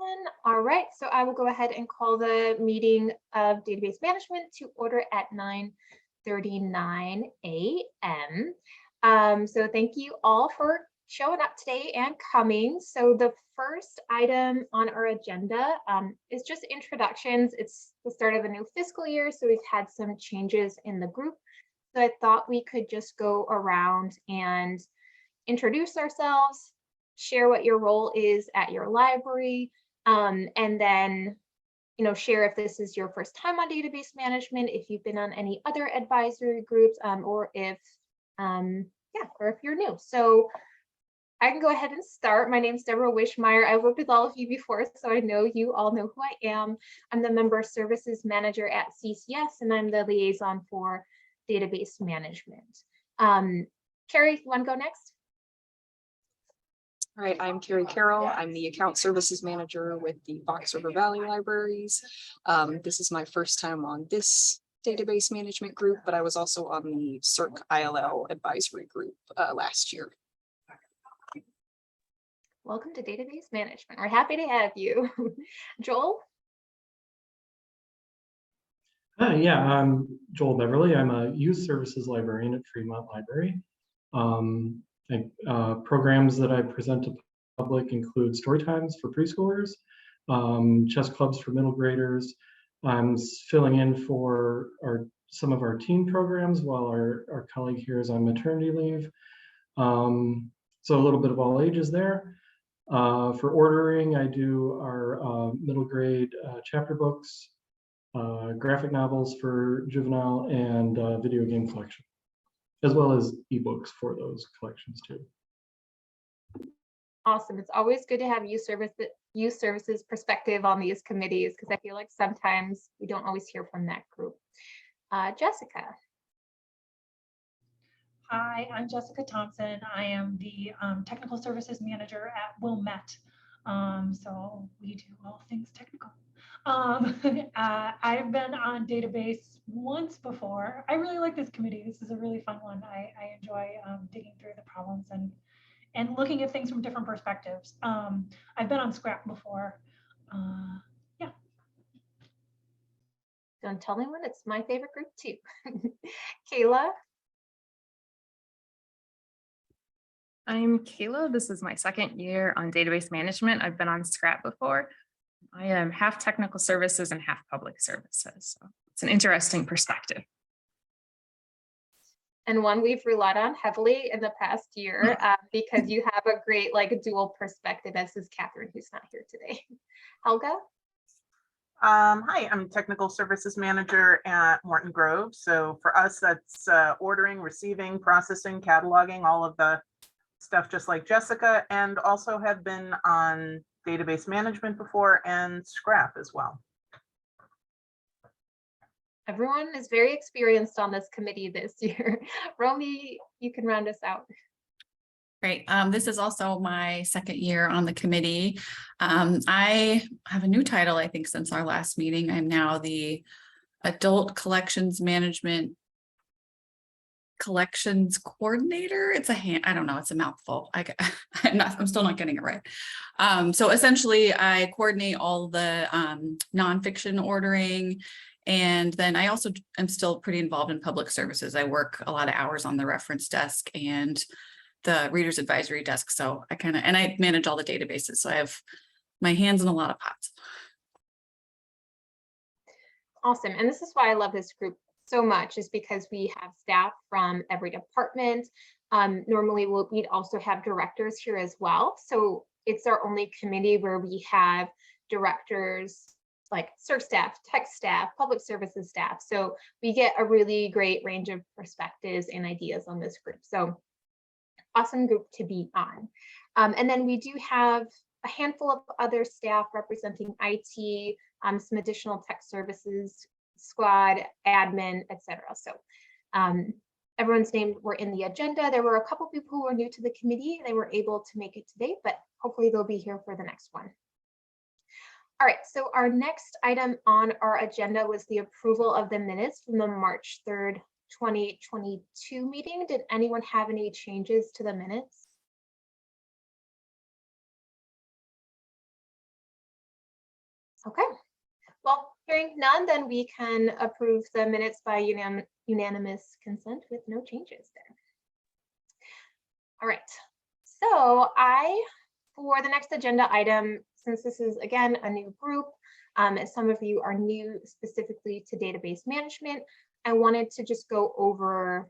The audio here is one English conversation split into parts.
everyone. All right, so I will go ahead and call the meeting of database management to order at 9:39 a.m. So thank you all for showing up today and coming. So the first item on our agenda is just introductions. It's the start of a new fiscal year, so we've had some changes in the group. So I thought we could just go around and introduce ourselves, share what your role is at your library, and then share if this is your first time on database management, if you've been on any other advisory groups, or if you're new. So I can go ahead and start. My name is Deborah Wishmeyer. I've worked with all of you before, so I know you all know who I am. I'm the Member Services Manager at CCS, and I'm the liaison for database management. Carrie, you want to go next? All right, I'm Carrie Carroll. I'm the Account Services Manager with the Fox River Valley Libraries. This is my first time on this database management group, but I was also on the CERC ILL advisory group last year. Welcome to database management. We're happy to have you. Joel? Yeah, I'm Joel Beverly. I'm a youth services librarian at Fremont Library. Programs that I present to public include story times for preschoolers, chess clubs for middle graders. I'm filling in for some of our teen programs while our colleague here is on maternity leave. So a little bit of all ages there. For ordering, I do our middle grade chapter books, graphic novels for juvenile, and video game collection, as well as ebooks for those collections too. Awesome. It's always good to have youth services perspective on these committees, because I feel like sometimes we don't always hear from that group. Jessica. Hi, I'm Jessica Thompson. I am the Technical Services Manager at Wilmette. So we do all things technical. I've been on database once before. I really like this committee. This is a really fun one. I enjoy digging through the problems and looking at things from different perspectives. I've been on Scrap before. Yeah. Don't tell anyone, it's my favorite group too. Kayla. I'm Kayla. This is my second year on database management. I've been on Scrap before. I am half technical services and half public services. So it's an interesting perspective. And one we've relied on heavily in the past year because you have a great dual perspective, as is Catherine, who's not here today. Helga? Hi, I'm Technical Services Manager at Morton Grove. So for us, that's ordering, receiving, processing, cataloging, all of the stuff just like Jessica, and also have been on database management before and Scrap as well. Everyone is very experienced on this committee this year. Romy, you can round us out. Great. This is also my second year on the committee. I have a new title, I think, since our last meeting. I'm now the Adult Collections Management Collections Coordinator. It's I don't know, it's a mouthful. I'm still not getting it right. So essentially I coordinate all the nonfiction ordering. And then I also am still pretty involved in public services. I work a lot of hours on the reference desk and the reader's advisory desk. So I manage all the databases. So I have my hands in a lot of pots. Awesome. And this is why I love this group so much, is because we have staff from every department. Normally we'd also have directors here as well. So it's our only committee where we have directors like CERC staff, tech staff, public services staff. So we get a really great range of perspectives and ideas on this group. So awesome group to be on. And then we do have a handful of other staff representing IT, some additional tech services, squad, admin, etc. So everyone's names were in the agenda. There were a couple people who were new to the committee. They were able to make it today, but hopefully they'll be here for the next one. All right, so our next item on our agenda was the approval of the minutes from the March 3rd, 2022 meeting. Did anyone have any changes to the minutes? Okay, well, hearing none, then we can approve the minutes by unanimous consent with no changes there. All right, so for the next agenda item, since this is again a new group, and some of you are new specifically to database management, I wanted to just go over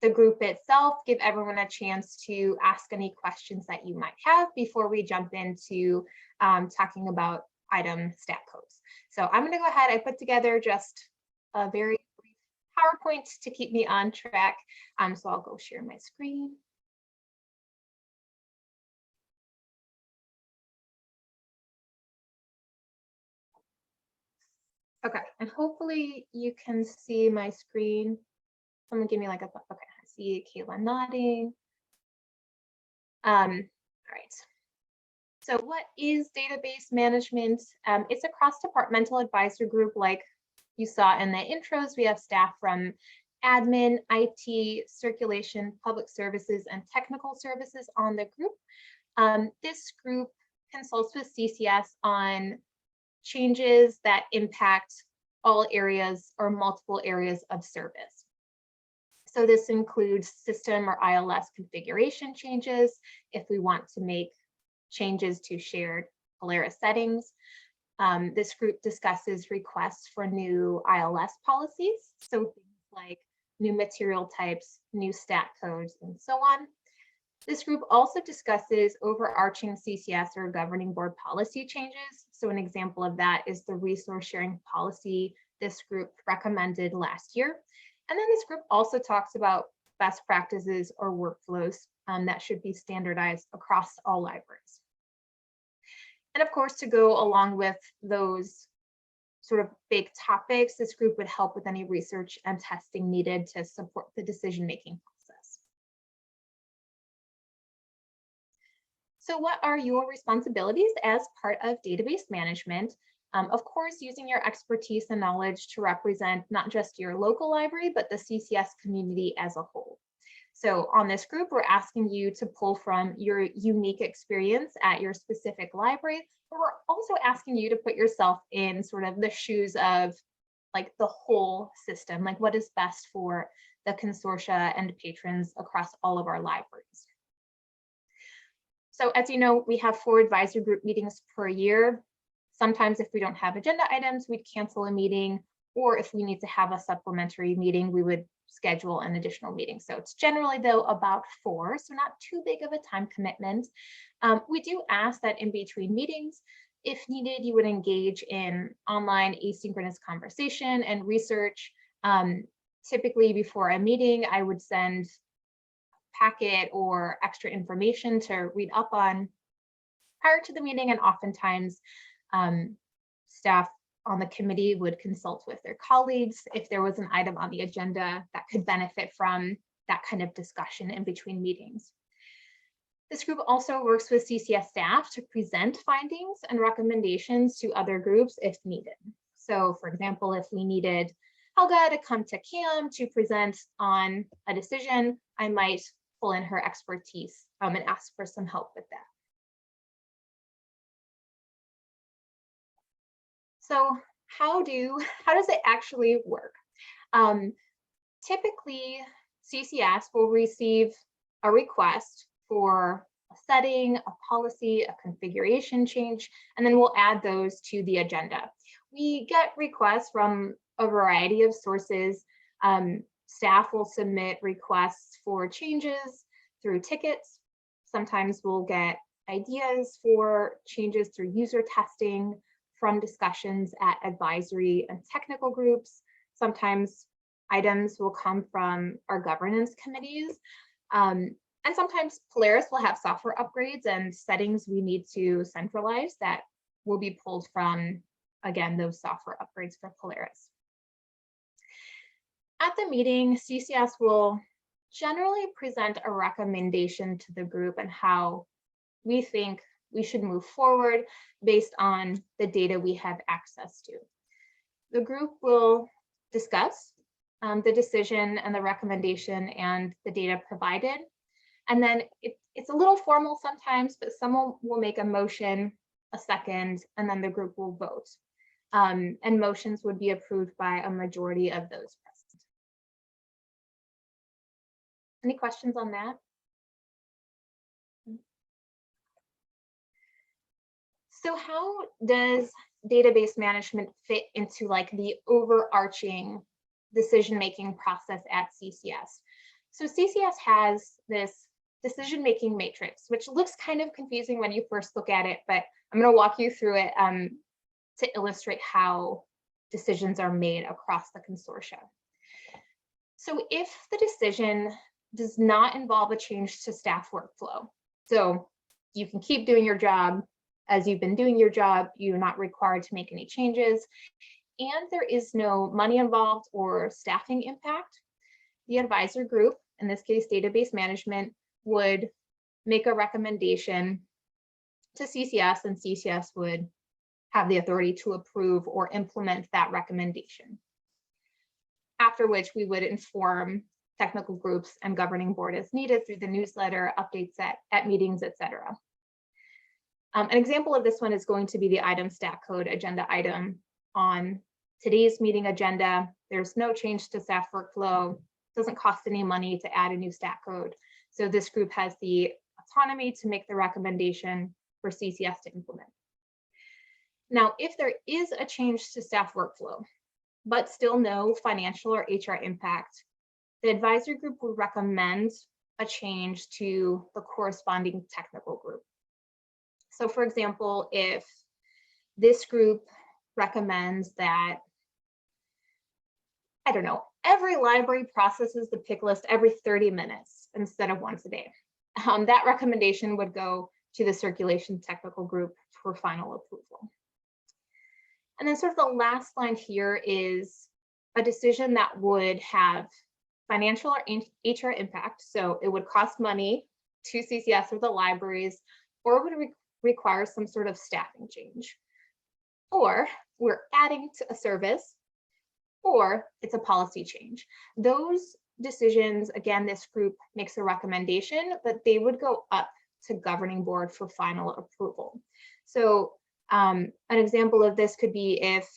the group itself, give everyone a chance to ask any questions that you might have before we jump into talking about item stat codes. So I'm going to go ahead. I put together just a very brief PowerPoint to keep me on track. So I'll go share my screen. Okay, and hopefully you can see my screen. Someone give me like a, okay, I see Kayla nodding. All right. So what is database management? It's a cross-departmental advisory group like you saw in the intros. We have staff from admin, IT, circulation, public services, and technical services on the group. This group consults with CCS on changes that impact all areas or multiple areas of service. So this includes system or ILS configuration changes if we want to make changes to shared Polaris settings. This group discusses requests for new ILS policies, so things like new material types, new stat codes, and so on. This group also discusses overarching CCS or governing board policy changes. So an example of that is the resource sharing policy this group recommended last year. And then this group also talks about best practices or workflows that should be standardized across all libraries. And of course, to go along with those sort of big topics, this group would help with any research and testing needed to support the decision-making process. So what are your responsibilities as part of database management? Of course, using your expertise and knowledge to represent not just your local library, but the CCS community as a whole. So on this group, we're asking you to pull from your unique experience at your specific library, but we're also asking you to put yourself in sort of the shoes of like the whole system, like what is best for the consortia and patrons across all of our libraries. So as you know, we have 4 advisory group meetings per year. Sometimes if we don't have agenda items, we'd cancel a meeting, or if we need to have a supplementary meeting, we would schedule an additional meeting. So it's generally though about 4, so not too big of a time commitment. We do ask that in between meetings, if needed, you would engage in online asynchronous conversation and research. Typically before a meeting, I would send packet or extra information to read up on prior to the meeting, and oftentimes staff on the committee would consult with their colleagues if there was an item on the agenda that could benefit from that kind of discussion in between meetings. This group also works with CCS staff to present findings and recommendations to other groups if needed. So for example, if we needed Helga to come to CAM to present on a decision, I might pull in her expertise and ask for some help with that. So how does it actually work? Typically, CCS will receive a request for a setting, a policy, a configuration change, and then we'll add those to the agenda. We get requests from a variety of sources. Staff will submit requests for changes through tickets. Sometimes we'll get ideas for changes through user testing, from discussions at advisory and technical groups. Sometimes items will come from our governance committees. And sometimes Polaris will have software upgrades and settings we need to centralize that will be pulled from, again, those software upgrades for Polaris. At the meeting, CCS will generally present a recommendation to the group and how we think we should move forward based on the data we have access to. The group will discuss the decision and the recommendation and the data provided. And then it's a little formal sometimes, but someone will make a motion a second, and then the group will vote. And motions would be approved by a majority of those present. Any questions on that? So how does database management fit into like the overarching decision-making process at CCS? So CCS has this decision-making matrix, which looks kind of confusing when you first look at it, but I'm going to walk you through it to illustrate how decisions are made across the consortia. So if the decision does not involve a change to staff workflow, so you can keep doing your job as you've been doing your job, you're not required to make any changes, and there is no money involved or staffing impact, the advisor group, in this case database management, would make a recommendation to CCS, and CCS would have the authority to approve or implement that recommendation. After which we would inform technical groups and governing board as needed through the newsletter, updates at meetings, etc. An example of this one is going to be the item stat code agenda item on today's meeting agenda. There's no change to staff workflow, doesn't cost any money to add a new stat code. So this group has the autonomy to make the recommendation for CCS to implement. Now, if there is a change to staff workflow, but still no financial or HR impact, the advisory group would recommend a change to the corresponding technical group. So for example, if this group recommends that, I don't know, every library processes the pick list every 30 minutes instead of once a day, that recommendation would go to the circulation technical group for final approval. And then sort of the last line here is a decision that would have financial or HR impact. So it would cost money to CCS or the libraries, or would require some sort of staffing change, or we're adding to a service, or it's a policy change. Those decisions, again, this group makes a recommendation, but they would go up to governing board for final approval. So an example of this could be if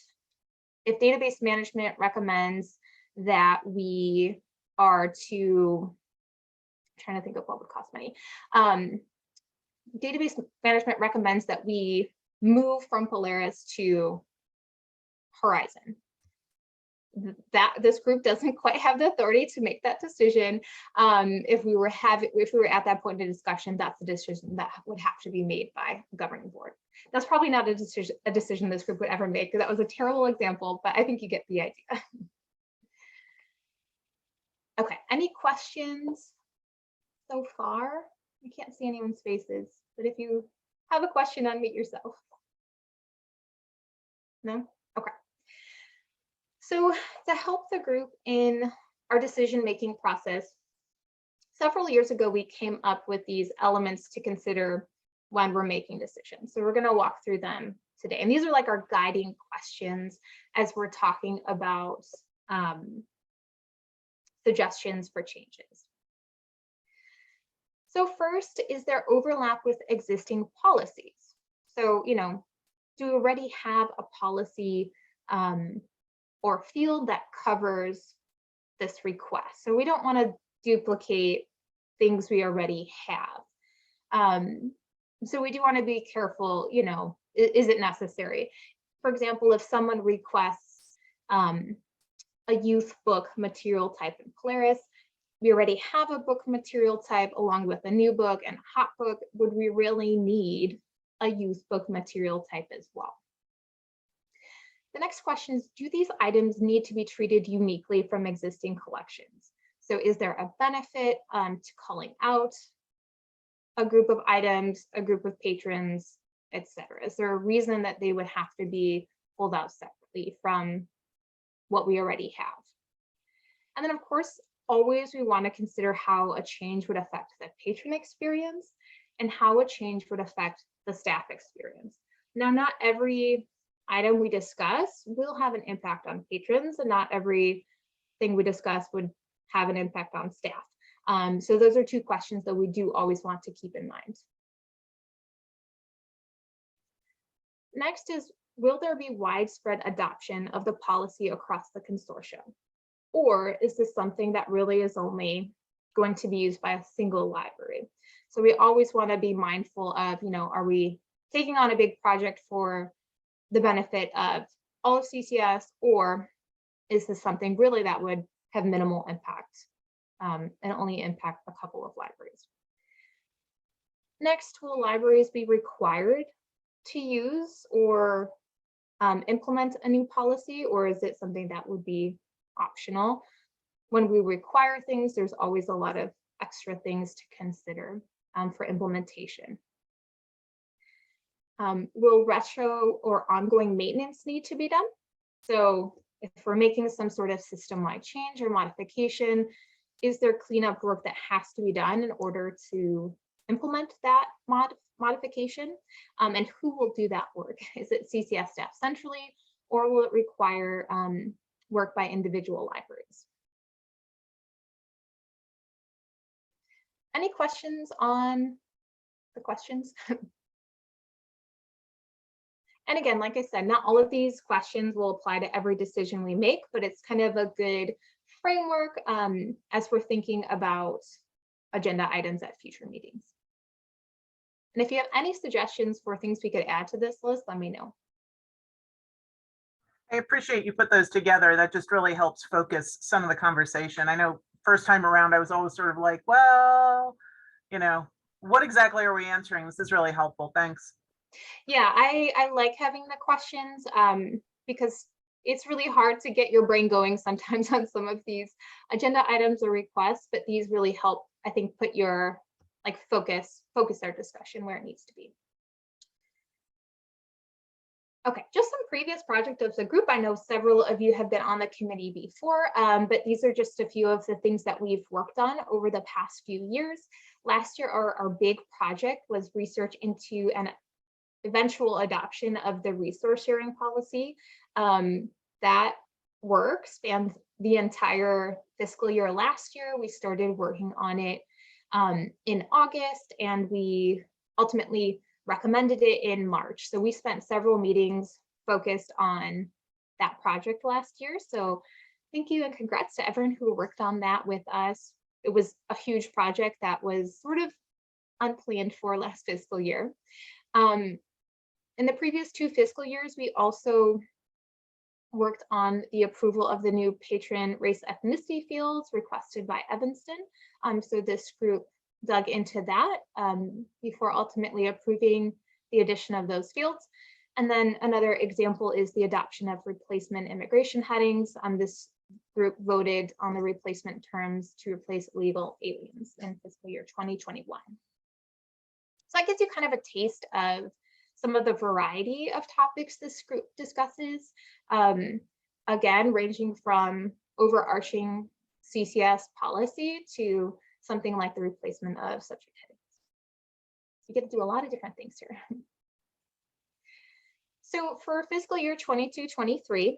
database management recommends that we are to, I'm trying to think of what would cost money. Database management recommends that we move from Polaris to Horizon. That this group doesn't quite have the authority to make that decision. If we were at that point in discussion, that's a decision that would have to be made by the governing board. That's probably not a decision this group would ever make, because that was a terrible example, but I think you get the idea. Okay, any questions so far? I can't see anyone's faces, but if you have a question, unmute yourself. No? Okay. So to help the group in our decision-making process, several years ago, we came up with these elements to consider when we're making decisions. So we're going to walk through them today. And these are like our guiding questions as we're talking about suggestions for changes. So first, is there overlap with existing policies? So, you know, do we already have a policy or field that covers this request? So we don't want to duplicate things we already have. So we do want to be careful, you know, is it necessary? For example, if someone requests a youth book material type in Polaris, we already have a book material type along with a new book and a hot book. Would we really need a youth book material type as well? The next question is, do these items need to be treated uniquely from existing collections? So is there a benefit to calling out a group of items, a group of patrons, etc.? Is there a reason that they would have to be pulled out separately from what we already have? And then of course, always we want to consider how a change would affect the patron experience and how a change would affect the staff experience. Now, not every item we discuss will have an impact on patrons, and not everything we discuss would have an impact on staff. So those are two questions that we do always want to keep in mind. Next is, will there be widespread adoption of the policy across the consortium? Or is this something that really is only going to be used by a single library? So we always want to be mindful of, are we taking on a big project for the benefit of all of CCS, or is this something really that would have minimal impact and only impact a couple of libraries? Next, will libraries be required to use or implement a new policy, or is it something that would be optional? When we require things, there's always a lot of extra things to consider for implementation. Will retro or ongoing maintenance need to be done? So if we're making some sort of system-wide change or modification, is there cleanup work that has to be done in order to implement that modification? And who will do that work? Is it CCS staff centrally, or will it require work by individual libraries? Any questions on the questions? And again, like I said, not all of these questions will apply to every decision we make, but it's kind of a good framework as we're thinking about agenda items at future meetings. And if you have any suggestions for things we could add to this list, let me know. I appreciate you put those together. That just really helps focus some of the conversation. I know first time around, I was always sort of like, well, what exactly are we answering? This is really helpful. Thanks. Yeah, I like having the questions because it's really hard to get your brain going sometimes on some of these agenda items or requests, but these really help, I think, put your focus our discussion where it needs to be. Okay, just some previous project of the group. I know several of you have been on the committee before, but these are just a few of the things that we've worked on over the past few years. Last year, our big project was research into an eventual adoption of the resource sharing policy. That work spans the entire fiscal year last year. We started working on it in August, and we ultimately recommended it in March. So we spent several meetings focused on that project last year. So thank you and congrats to everyone who worked on that with us. It was a huge project that was sort of unplanned for last fiscal year. In the previous 2 fiscal years, we also worked on the approval of the new patron race ethnicity fields requested by Evanston. So this group dug into that before ultimately approving the addition of those fields. And then another example is the adoption of replacement immigration headings. This group voted on the replacement terms to replace illegal aliens in fiscal year 2021. So that gives you kind of a taste of some of the variety of topics this group discusses. Again, ranging from overarching CCS policy to something like the replacement of subject headings. You get to do a lot of different things here. So for fiscal year 22-23,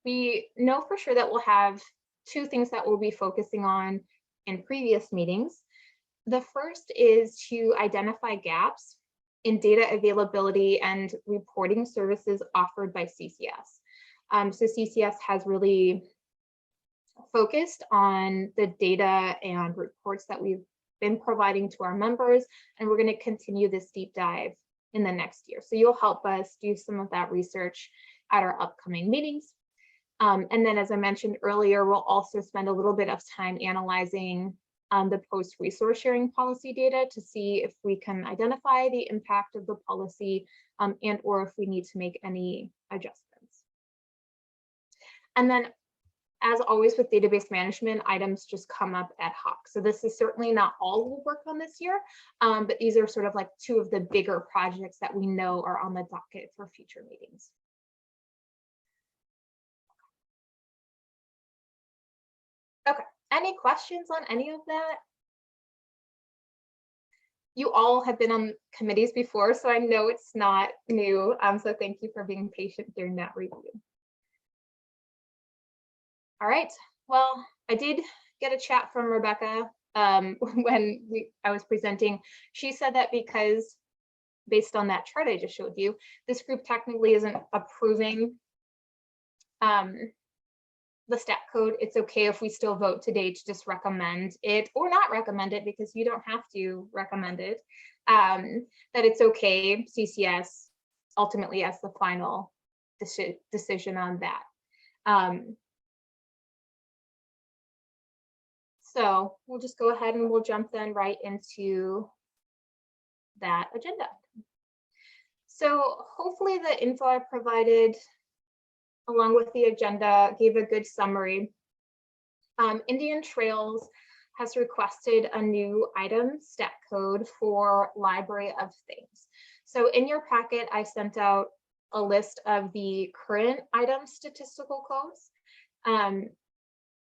we know for sure that we'll have 2 things that we'll be focusing on in previous meetings. The first is to identify gaps in data availability and reporting services offered by CCS. So CCS has really focused on the data and reports that we've been providing to our members, and we're going to continue this deep dive in the next year. So you'll help us do some of that research at our upcoming meetings. And then, as I mentioned earlier, we'll also spend a little bit of time analyzing the post-resource sharing policy data to see if we can identify the impact of the policy and or if we need to make any adjustments. And then, as always with database management, items just come up ad hoc. So this is certainly not all we'll work on this year, but these are sort of like 2 of the bigger projects that we know are on the docket for future meetings. Okay, any questions on any of that? You all have been on committees before, so I know it's not new. So thank you for being patient during that review. All right, well, I did get a chat from Rebecca when I was presenting. She said that because based on that chart I just showed you, this group technically isn't approving the stat code. It's okay if we still vote today to just recommend it or not recommend it, because you don't have to recommend it. That it's okay, CCS ultimately has the final decision on that. So we'll just go ahead and we'll jump then right into that agenda. So hopefully the info I provided along with the agenda gave a good summary. Indian Trails has requested a new item stat code for Library of Things. So in your packet, I sent out a list of the current item statistical codes.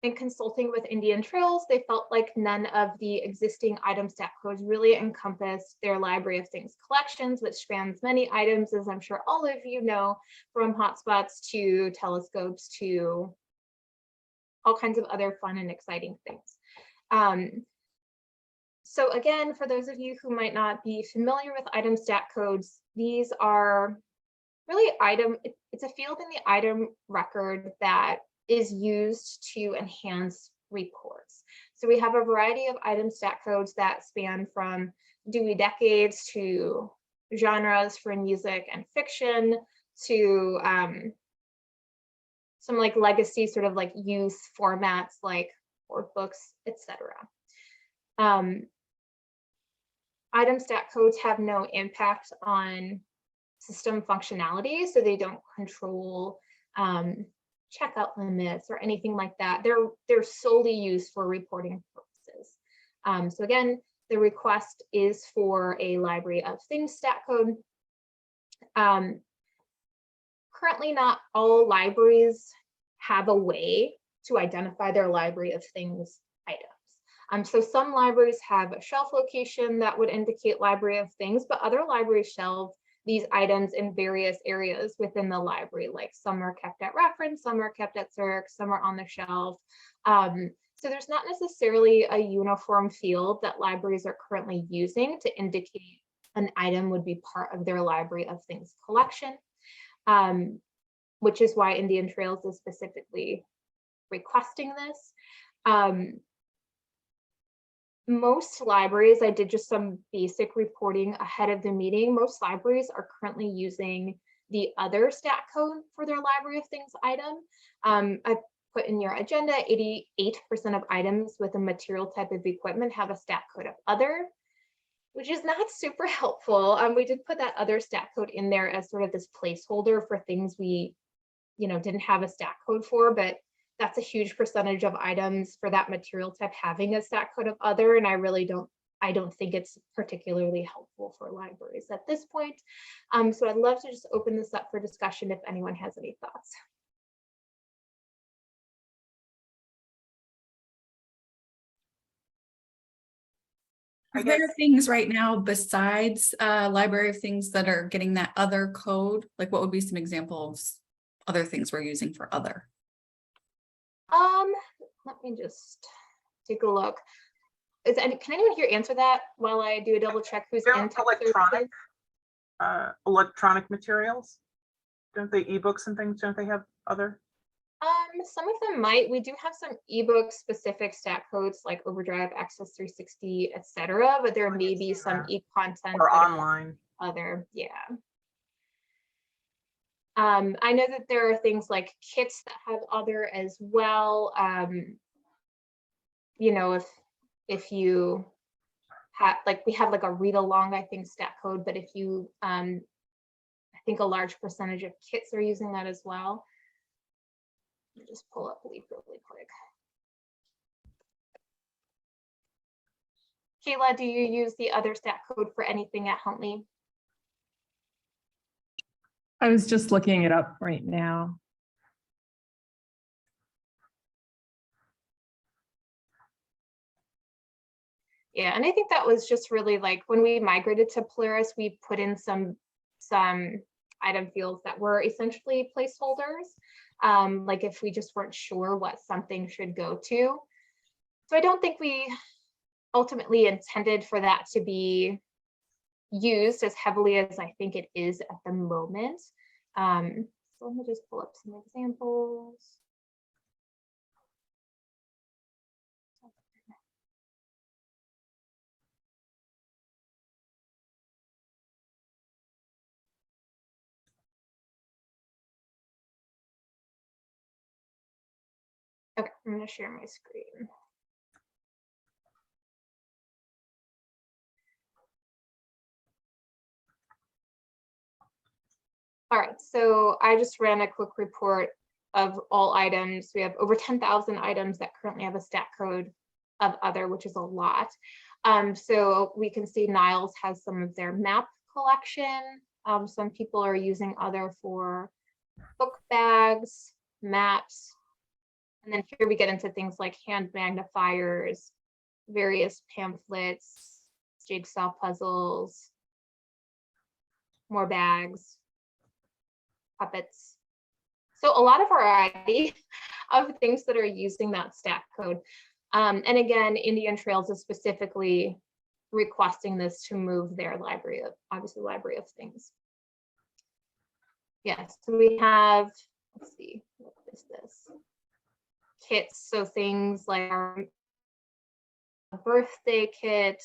In consulting with Indian Trails, they felt like none of the existing item stat codes really encompassed their Library of Things collections, which spans many items, as I'm sure all of you know, from hotspots to telescopes to all kinds of other fun and exciting things. So again, for those of you who might not be familiar with item stat codes, these are really it's a field in the item record that is used to enhance reports. So we have a variety of item stat codes that span from Dewey Decades to genres for music and fiction to some like legacy sort of like youth formats like board books, etc. Item stat codes have no impact on system functionality, so they don't control checkout limits or anything like that. They're solely used for reporting purposes. So again, the request is for a Library of Things stat code. Currently, not all libraries have a way to identify their Library of Things items. So some libraries have a shelf location that would indicate Library of Things, but other libraries shelve these items in various areas within the library, like some are kept at reference, some are kept at CERC, some are on the shelf. So there's not necessarily a uniform field that libraries are currently using to indicate an item would be part of their Library of Things collection, which is why Indian Trails is specifically requesting this. Most libraries, I did just some basic reporting ahead of the meeting. Most libraries are currently using the other stat code for their Library of Things item. I've put in your agenda, 88% of items with a material type of equipment have a stat code of other, which is not super helpful. We did put that other stat code in there as sort of this placeholder for things we, didn't have a stat code for, but that's a huge percentage of items for that material type having a stat code of other, and I don't think it's particularly helpful for libraries at this point. So I'd love to just open this up for discussion if anyone has any thoughts. Are there things right now besides Library of Things that are getting that other code? Like what would be some examples of other things we're using for other? Let me just take a look. Can anyone here answer that while I do a double check who's They're in tech electronic, services? electronic materials. Don't they ebooks and things? Don't they have other? Some of them might. We do have some ebook specific stat codes like Overdrive, Access 360, etc. But there may be some e-content Or online. Other, yeah. I know that there are things like kits that have other as well. If you have, like, we have like a read along, I think, stat code, but if you, I think a large percentage of kits are using that as well. Let me just pull up Leap really quick. Kayla, do you use the other stat code for anything at Huntley? I was just looking it up right now. Yeah, and I think that was just really like when we migrated to Polaris, we put in some item fields that were essentially placeholders, like if we just weren't sure what something should go to. So I don't think we ultimately intended for that to be used as heavily as I think it is at the moment. So let me just pull up some examples. Okay, I'm going to share my screen. All right, so I just ran a quick report of all items. We have over 10,000 items that currently have a stat code of other, which is a lot. So we can see Niles has some of their map collection. Some people are using other for book bags, maps. And then here we get into things like hand magnifiers, various pamphlets, jigsaw puzzles, more bags, puppets. So a lot of variety of things that are using that stat code. And again, Indian Trails is specifically requesting this to move their library of, obviously, library of things. Yes, so we have, let's see, what is this? Kits, so things like our birthday kit,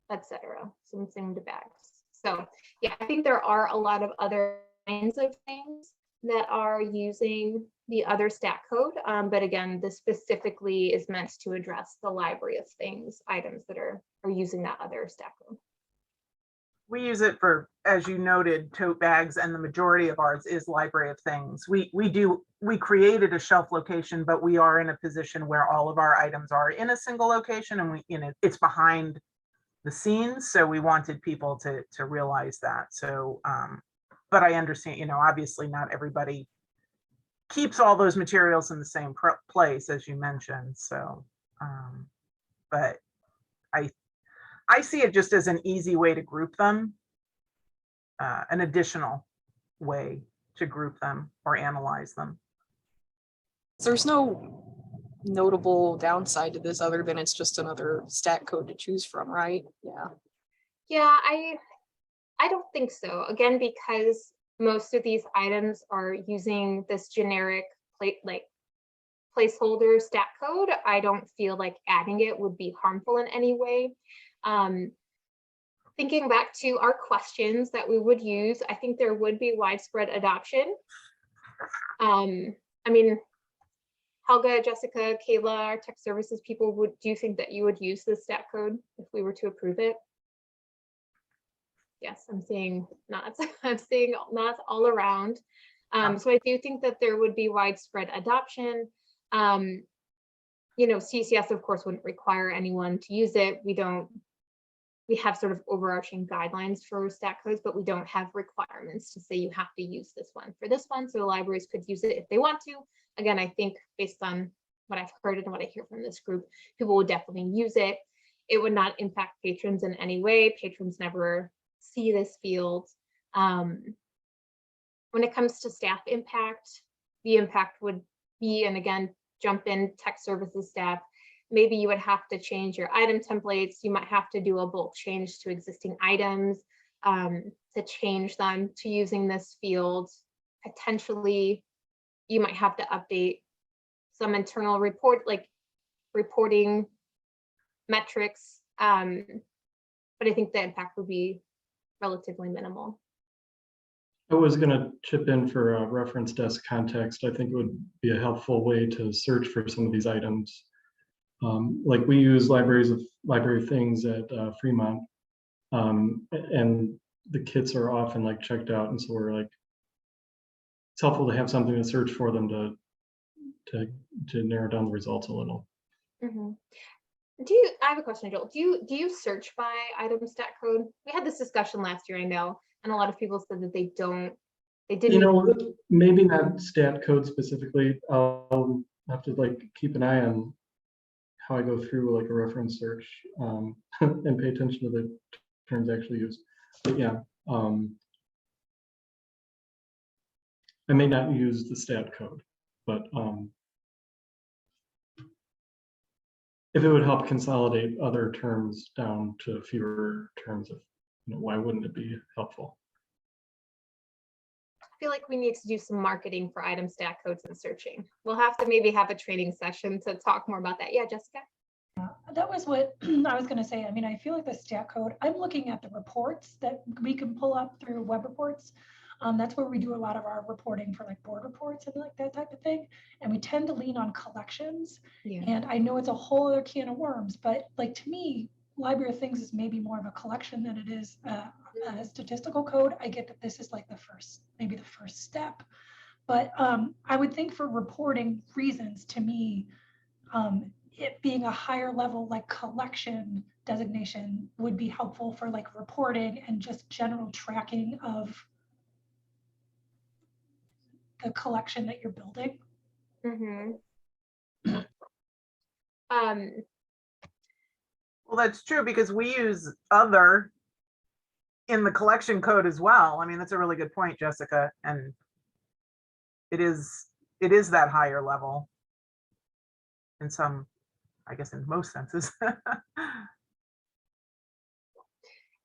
etc. Some themed bags. So yeah, I think there are a lot of other kinds of things that are using the other stat code. But again, this specifically is meant to address the library of things, items that are using that other stat code. We use it for, as you noted, tote bags, and the majority of ours is library of things. We created a shelf location, but we are in a position where all of our items are in a single location, and it's behind the scenes. So we wanted people to realize that. So, but I understand, obviously not everybody keeps all those materials in the same place, as you mentioned. So, but I see it just as an easy way to group them, an additional way to group them or analyze them. There's no notable downside to this other than it's just another stat code to choose from, right? Yeah. Yeah, I don't think so. Again, because most of these items are using this generic placeholder stat code, I don't feel like adding it would be harmful in any way. Thinking back to our questions that we would use, I think there would be widespread adoption. I mean, Helga, Jessica, Kayla, our tech services people, do you think that you would use the stat code if we were to approve it? Yes, I'm seeing nods. I'm seeing nods all around. So I do think that there would be widespread adoption. CCS, of course, wouldn't require anyone to use it. We have sort of overarching guidelines for stat codes, but we don't have requirements to say you have to use this one for this one. So libraries could use it if they want to. Again, I think based on what I've heard and what I hear from this group, people would definitely use it. It would not impact patrons in any way. Patrons never see this field. When it comes to staff impact, the impact would be, and again, jump in tech services staff, maybe you would have to change your item templates. You might have to do a bulk change to existing items to change them to using this field. Potentially, you might have to update some internal reporting metrics. But I think the impact would be relatively minimal. I was going to chip in for a reference desk context. I think it would be a helpful way to search for some of these items. Like we use library of things at Fremont, and the kits are often like checked out, and so we're like, it's helpful to have something to search for them to narrow down the results a little. Mm-hmm. I have a question, Joel. Do you search by item stat code? We had this discussion last year, I know, and a lot of people said that they didn't. Maybe not stat code specifically. I'll have to like keep an eye on how I go through like a reference search and pay attention to the terms actually used. But yeah, I may not use the stat code, but if it would help consolidate other terms down to fewer terms, of, why wouldn't it be helpful? I feel like we need to do some marketing for item stack codes and searching. We'll have to maybe have a training session to talk more about that. Yeah, Jessica? That was what I was going to say. I mean, I feel like the stat code, I'm looking at the reports that we can pull up through web reports. That's where we do a lot of our reporting for like board reports and like that type of thing. And we tend to lean on collections. Yeah. And I know it's a whole other can of worms, but like to me, Library of Things is maybe more of a collection than it is a statistical code. I get that this is like maybe the first step, but I would think for reporting reasons, to me, it being a higher level like collection designation would be helpful for like reporting and just general tracking of the collection that you're building. Mm-hmm. Well, that's true because we use other in the collection code as well. I mean, that's a really good point, Jessica. And it is that higher level in some, I guess in most senses.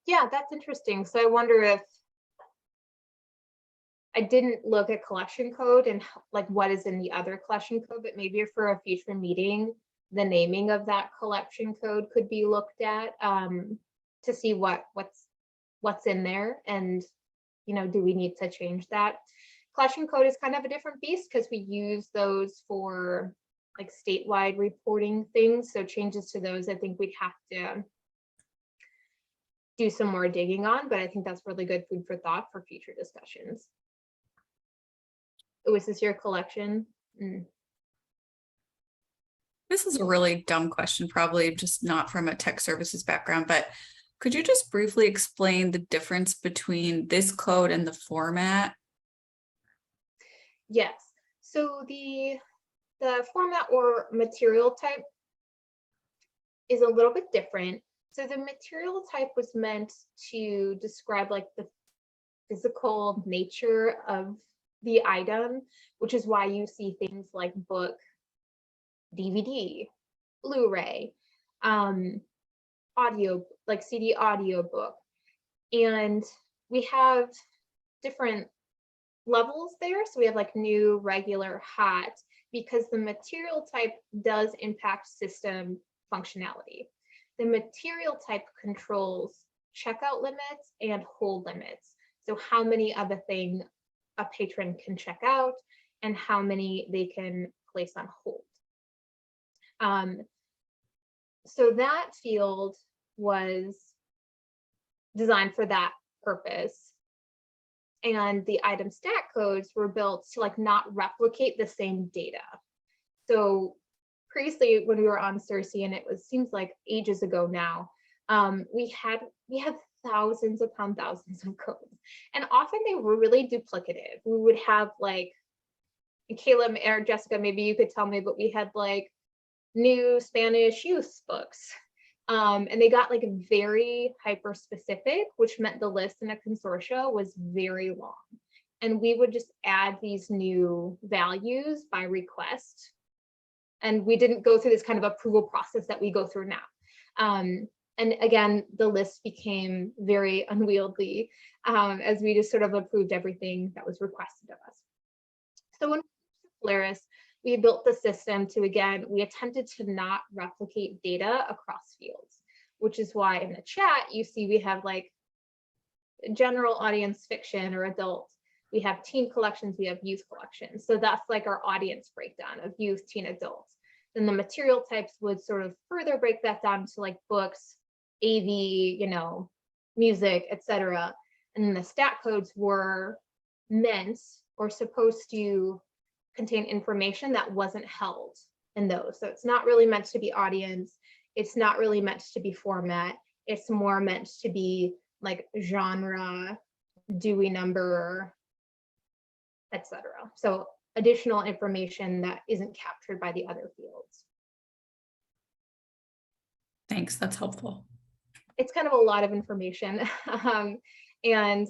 Yeah, that's interesting. So I wonder if I didn't look at collection code and like what is in the other collection code, but maybe for a future meeting, the naming of that collection code could be looked at to see what's in there, and do we need to change that? Collection code is kind of a different beast because we use those for like statewide reporting things. So changes to those, I think we'd have to do some more digging on, but I think that's really good food for thought for future discussions. Oh, is this your collection? This is a really dumb question, probably just not from a tech services background, but could you just briefly explain the difference between this code and the format? Yes. So the format or material type is a little bit different. So the material type was meant to describe like the physical nature of the item, which is why you see things like book, DVD, Blu-ray, audio, like CD audiobook. And we have different levels there. So we have like new, regular, hot, because the material type does impact system functionality. The material type controls checkout limits and hold limits. So how many of a thing a patron can check out and how many they can place on hold. So that field was designed for that purpose. And the item stack codes were built to like not replicate the same data. So previously when we were on Circe, and seems like ages ago now, we had thousands upon thousands of codes. And often they were really duplicative. We would have like, Caleb or Jessica, maybe you could tell me, but we had like new Spanish youth books. And they got like very hyper specific, which meant the list in a consortia was very long. And we would just add these new values by request. And we didn't go through this kind of approval process that we go through now. And again, the list became very unwieldy as we just sort of approved everything that was requested of us. So when Polaris, we built the system to, again, we attempted to not replicate data across fields, which is why in the chat, you see we have like general audience fiction or adult. We have teen collections, we have youth collections. So that's like our audience breakdown of youth, teen, adults. Then the material types would sort of further break that down to like books, AV, music, etc. And then the stat codes were meant or supposed to contain information that wasn't held in those. So it's not really meant to be audience. It's not really meant to be format. It's more meant to be like genre, Dewey number, etc. So additional information that isn't captured by the other fields. Thanks, that's helpful. It's kind of a lot of information. And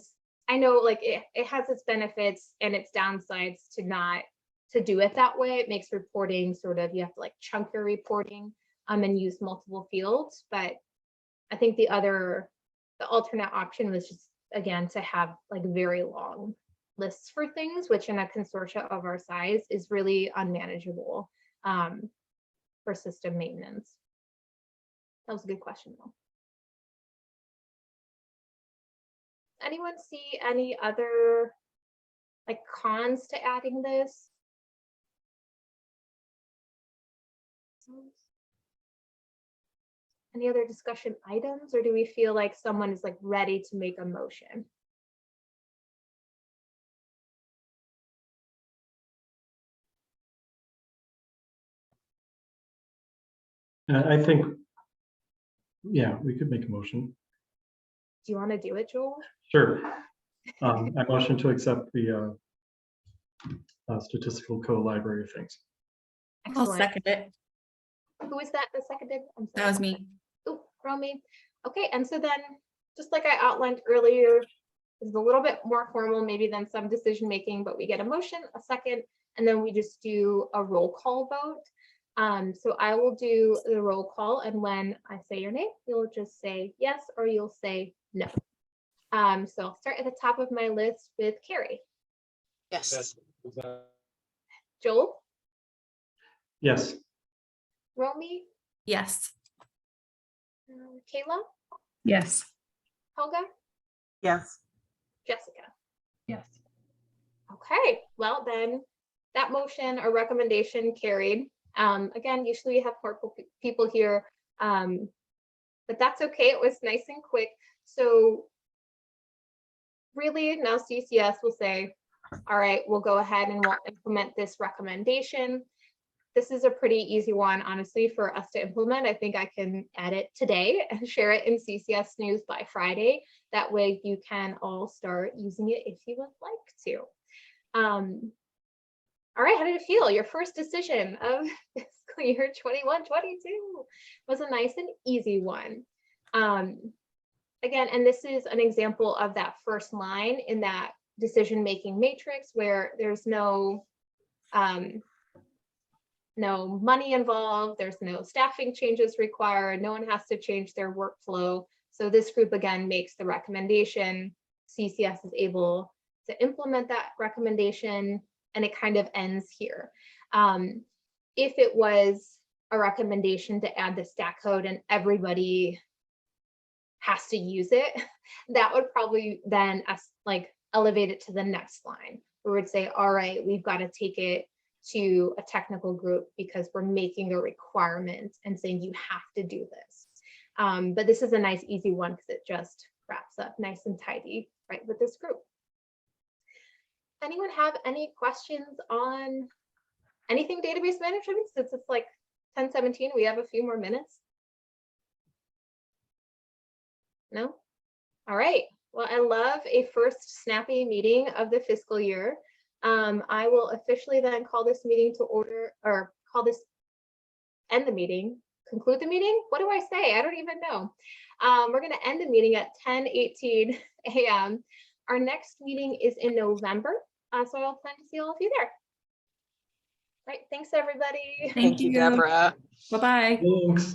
I know like it has its benefits and its downsides to do it that way. It makes reporting sort of, you have to like chunk your reporting. and use multiple fields. But I think the alternate option was just, again, to have like very long lists for things, which in a consortia of our size is really unmanageable for system maintenance. That was a good question though. Anyone see any other like cons to adding this? Any other discussion items, or do we feel like someone is like ready to make a motion? I think, yeah, we could make a motion. Do you want to do it, Joel? Sure. I motion to accept the statistical co-library of things. I'll Excellent. second it. Who is that that seconded? I'm sorry. That was me. Oh, Romy. Okay, and so then, just like I outlined earlier, this is a little bit more formal maybe than some decision making, but we get a motion, a second, and then we just do a roll call vote. So I will do the roll call, and when I say your name, you'll just say yes or you'll say no. So I'll start at the top of my list with Carrie. Yes. Joel, Yes. Romy, Yes. Kayla, Yes. Helga, Yes. Jessica. Yes. Okay, well then, that motion or recommendation carried. Again, usually we have more people here, but that's okay. It was nice and quick. So really now CCS will say, all right, we'll go ahead and we'll implement this recommendation. This is a pretty easy one, honestly, for us to implement. I think I can edit today and share it in CCS News by Friday. That way you can all start using it if you would like to. All right, how did it feel? Your first decision of fiscal year 21-22 was a nice and easy one. Again, and this is an example of that first line in that decision-making matrix where there's no money involved, there's no staffing changes required, no one has to change their workflow. So this group again makes the recommendation, CCS is able to implement that recommendation, and it kind of ends here. If it was a recommendation to add the stack code and everybody has to use it, that would probably then like elevate it to the next line. We would say, all right, we've got to take it to a technical group because we're making a requirement and saying you have to do this. But this is a nice easy one because it just wraps up nice and tidy right with this group. Anyone have any questions on anything database management? Since it's like 10:17, we have a few more minutes. No? All right. Well, I love a first snappy meeting of the fiscal year. I will officially then call this meeting to order, or end the meeting, conclude the meeting. What do I say? I don't even know. We're going to end the meeting at 10:18 a.m. Our next meeting is in November, so I'll plan to see all of you there. Right. Thanks, everybody. Thank you. Deborah. Bye-bye. Thanks.